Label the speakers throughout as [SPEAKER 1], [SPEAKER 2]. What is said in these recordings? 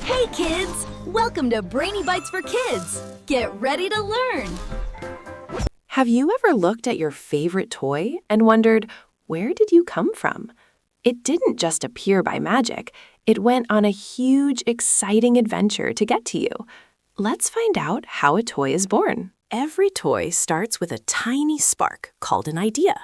[SPEAKER 1] Hey kids! Welcome to Brainy Bites for Kids! Get ready to learn!
[SPEAKER 2] Have you ever looked at your favorite toy and wondered, where did you come from? It didn't just appear by magic. It went on a huge, exciting adventure to get to you. Let's find out how a toy is born. Every toy starts with a tiny spark called an idea.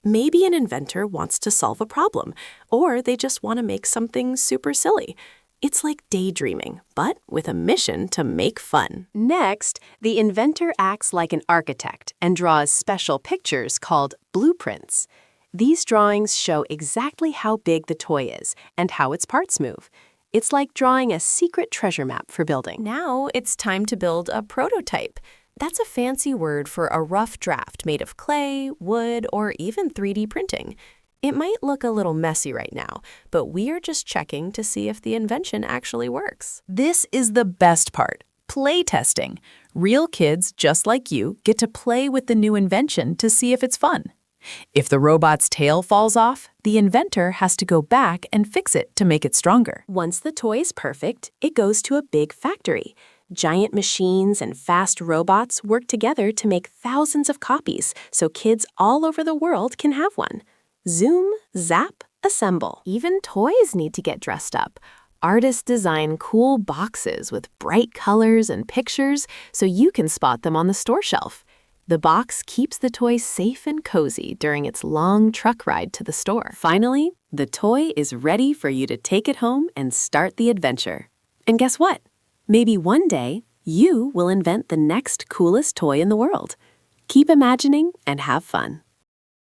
[SPEAKER 2] Maybe an inventor wants to solve a problem, or they just want to make something super silly. It's like daydreaming, but with a mission to make fun. Next, the inventor acts like an architect and draws special pictures called blueprints. These drawings show exactly how big the toy is and how its parts move. It's like drawing a secret treasure map for building. Now it's time to build a prototype. That's a fancy word for a rough draft made of clay, wood, or even 3D printing. It might look a little messy right now, but we are just checking to see if the invention actually works.
[SPEAKER 3] This is the best part, play testing. Real kids, just like you, get to play with the new invention to see if it's fun. If the robot's tail falls off, the inventor has to go back and fix it to make it stronger.
[SPEAKER 2] Once the toy is perfect, it goes to a big factory. Giant machines and fast robots work together to make thousands of copies so kids all over the world can have one. Zoom, zap, assemble. Even toys need to get dressed up. Artists design cool boxes with bright colors and pictures so you can spot them on the store shelf. The box keeps the toy safe and cozy during its long truck ride to the store. Finally, the toy is ready for you to take it home and start the adventure. And guess what? Maybe one day, you will invent the next coolest toy in the world. Keep imagining and have fun.